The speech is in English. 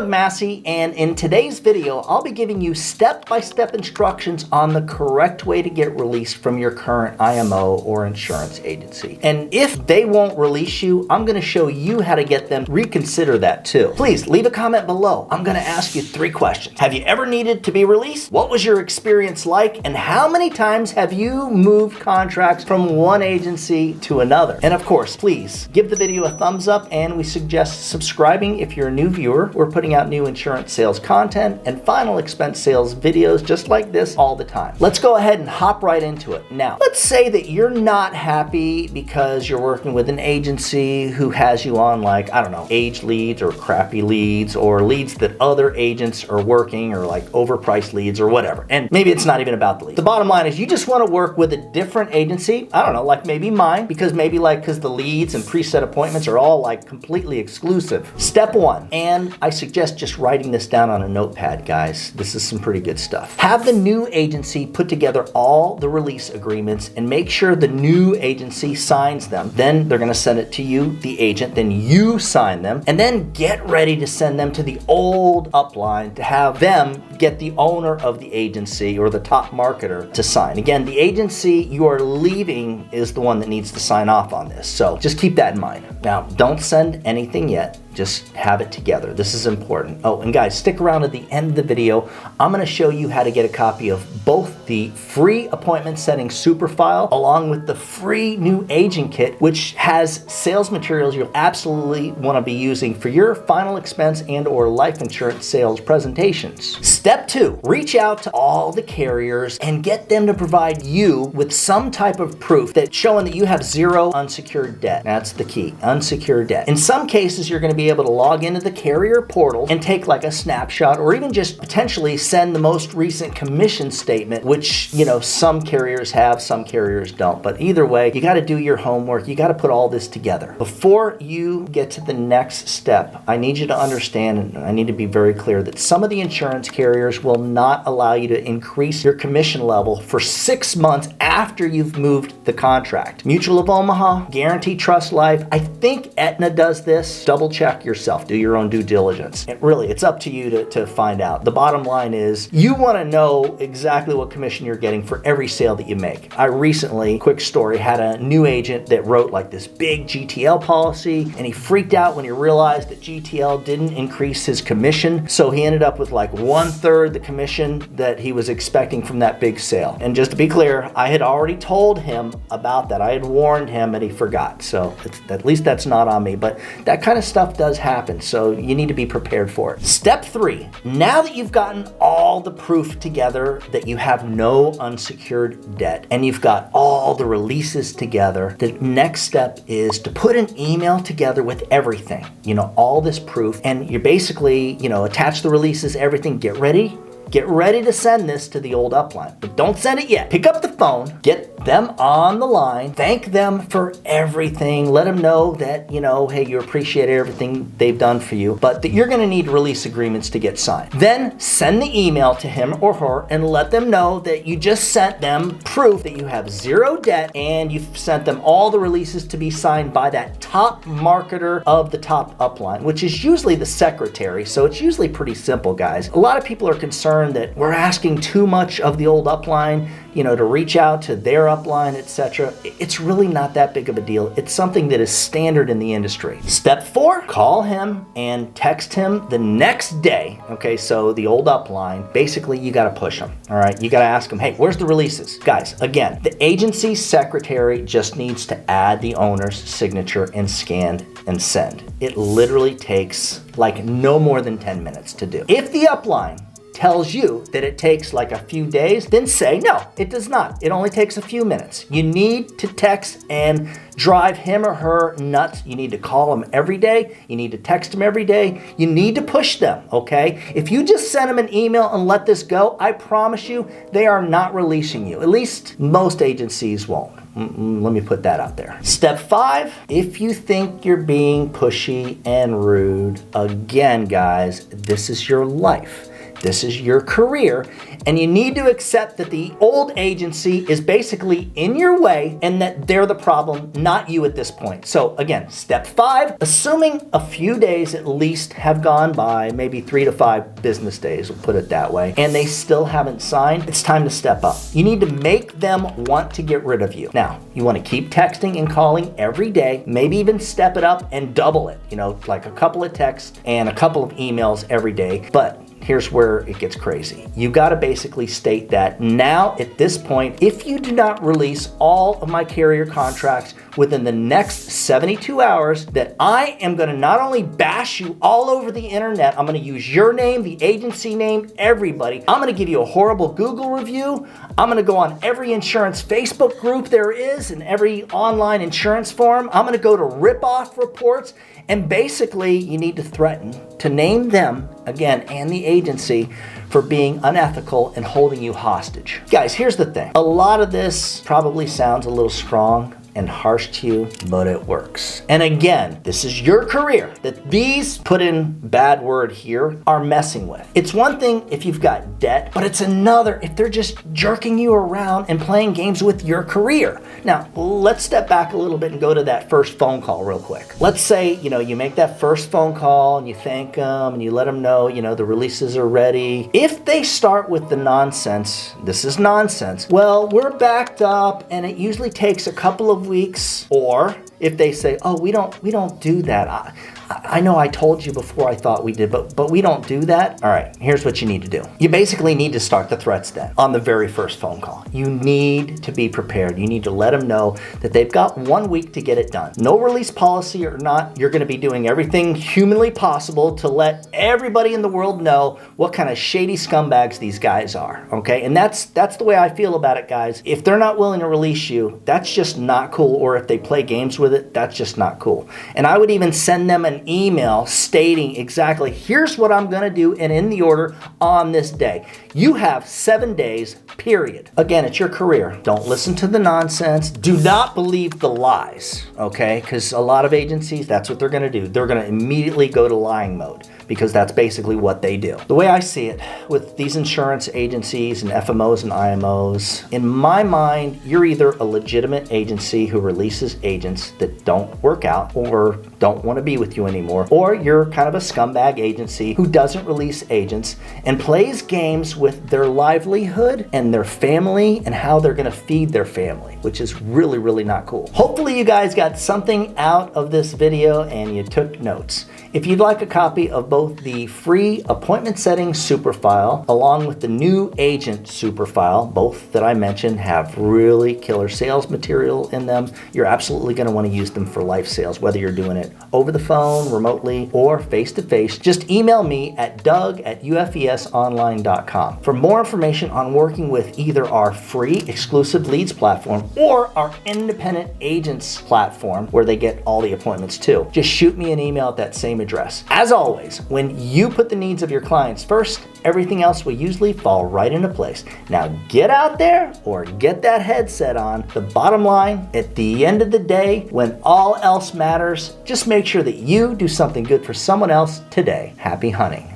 Doug Massey, and in today's video, I'll be giving you step-by-step instructions on the correct way to get released from your current IMO or insurance agency. And if they won't release you, I'm gonna show you how to get them to reconsider that too. Please leave a comment below. I'm gonna ask you 3 questions. Have you ever needed to be released? What was your experience like? And how many times have you moved contracts from one agency to another? And of course, please give the video a thumbs up, and we suggest subscribing if you're a new viewer. We're putting out new insurance sales content and final expense sales videos just like this all the time. Let's go ahead and hop right into it. Now, let's say that you're not happy because you're working with an agency who has you on, like, I don't know, age leads or crappy leads or leads that other agents are working, or like overpriced leads or whatever. And maybe it's not even about the lead. The bottom line is you just want to work with a different agency. I don't know, like maybe mine, because the leads and preset appointments are all like completely exclusive. Step 1, and I suggest just writing this down on a notepad, guys. This is some pretty good stuff. Have the new agency put together all the release agreements and make sure the new agency signs them. Then they're gonna send it to you, the agent, then you sign them, and then get ready to send them to the old upline to have them get the owner of the agency or the top marketer to sign. Again, the agency you are leaving is the one that needs to sign off on this. So just keep that in mind. Now, don't send anything yet. Just have it together. This is important. Oh, and guys, stick around at the end of the video. I'm gonna show you how to get a copy of both the free appointment setting super file along with the free new agent kit, which has sales materials you'll absolutely wanna be using for your final expense and or life insurance sales presentations. Step 2, reach out to all the carriers and get them to provide you with some type of proof that's showing that you have 0 unsecured debt. That's the key, unsecured debt. In some cases, you're gonna be able to log into the carrier portal and take like a snapshot, or even just potentially send the most recent commission statement, which, you know, some carriers have, some carriers don't. But either way, you got to do your homework. You got to put all this together. Before you get to the next step, I need you to understand, and I need to be very clear, that some of the insurance carriers will not allow you to increase your commission level for 6 months after you've moved the contract. Mutual of Omaha, Guarantee Trust Life, I think Aetna does this. Double check yourself, do your own due diligence. And really, it's up to you to find out. The bottom line is you want to know exactly what commission you're getting for every sale that you make. I recently, quick story, had a new agent that wrote like this big GTL policy, and he freaked out when he realized that GTL didn't increase his commission. So he ended up with like 1/3 the commission that he was expecting from that big sale. And just to be clear, I had already told him about that. I had warned him and he forgot. So at least that's not on me, but that kind of stuff does happen, so you need to be prepared for it. Step 3, now that you've gotten all the proof together that you have no unsecured debt and you've got all the releases together, the next step is to put an email together with everything, you know, all this proof, and you basically, you know, attach the releases, everything, get ready to send this to the old upline. But don't send it yet. Pick up the phone, get them on the line, thank them for everything, let them know that, you know, hey, you appreciate everything they've done for you, but that you're gonna need release agreements to get signed. Then send the email to him or her and let them know that you just sent them proof that you have 0 debt and you've sent them all the releases to be signed by that top marketer of the top upline, which is usually the secretary. So it's usually pretty simple, guys. A lot of people are concerned that we're asking too much of the old upline, you know, to reach out to their upline, etc. It's really not that big of a deal. It's something that is standard in the industry. Step 4, call him and text him the next day. Okay, so the old upline, basically you gotta push him, all right? You gotta ask him, hey, where's the releases? Guys, again, the agency secretary just needs to add the owner's signature and scan and send. It literally takes like no more than 10 minutes to do. If the upline tells you that it takes like a few days, then say, no, it does not. It only takes a few minutes. You need to text and drive him or her nuts. You need to call them every day. You need to text them every day. You need to push them, okay? If you just send them an email and let this go, I promise you, they are not releasing you. At least most agencies won't. Let me put that out there. Step 5, if you think you're being pushy and rude, again, guys, this is your life. This is your career, and you need to accept that the old agency is basically in your way and that they're the problem, not you at this point. So again, step 5, assuming a few days at least have gone by, maybe 3 to 5 business days, we'll put it that way, and they still haven't signed, it's time to step up. You need to make them want to get rid of you. Now, you want to keep texting and calling every day, maybe even step it up and double it, like a couple of texts and a couple of emails every day. But here's where it gets crazy. You got to basically state that now at this point, if you do not release all of my carrier contracts within the next 72 hours, that I am going to not only bash you all over the internet, I'm going to use your name, the agency name, everybody. I'm going to give you a horrible Google review. I'm going to go on every insurance Facebook group there is and every online insurance forum. I'm going to go to Ripoff Reports. And basically, you need to threaten to name them, again, and the agency for being unethical and holding you hostage. Guys, here's the thing. A lot of this probably sounds a little strong and harsh to you, but it works. And again, this is your career that these, put in bad word here, are messing with. It's one thing if you've got debt, but it's another if they're just jerking you around and playing games with your career. Now, let's step back a little bit and go to that first phone call real quick. Let's say, you make that first phone call and you thank them and you let them know, the releases are ready. If they start with the nonsense, this is nonsense, well, we're backed up and it usually takes a couple of weeks. Or if they say, oh, we don't do that. I know I told you before I thought we did, but we don't do that. All right, here's what you need to do. You basically need to start the threats then on the very first phone call. You need to be prepared. You need to let them know that they've got 1 week to get it done. No release policy or not, you're gonna be doing everything humanly possible to let everybody in the world know what kind of shady scumbags these guys are, okay? And that's the way I feel about it, guys. If they're not willing to release you, that's just not cool. Or if they play games with it, that's just not cool. And I would even send them an email stating exactly, here's what I'm gonna do and in the order on this day. You have 7 days, period. Again, it's your career. Don't listen to the nonsense. Do not believe the lies, okay? Because a lot of agencies, that's what they're gonna do. They're gonna immediately go to lying mode, because that's basically what they do. The way I see it with these insurance agencies and FMOs and IMOs, in my mind, you're either a legitimate agency who releases agents that don't work out or don't want to be with you anymore, or you're kind of a scumbag agency who doesn't release agents and plays games with their livelihood and their family and how they're gonna feed their family, which is really, really not cool. Hopefully you guys got something out of this video and you took notes. If you'd like a copy of both the free appointment setting super file along with the new agent super file, both that I mentioned have really killer sales material in them, you're absolutely going to want to use them for life sales, whether you're doing it over the phone, remotely, or face-to-face. Just email me at doug@ufesonline.com for more information on working with either our free exclusive leads platform or our independent agents platform where they get all the appointments too. Just shoot me an email at that same address. As always, when you put the needs of your clients first, everything else will usually fall right into place. Now get out there or get that headset on. The bottom line, at the end of the day, when all else matters, just make sure that you do something good for someone else today. Happy hunting.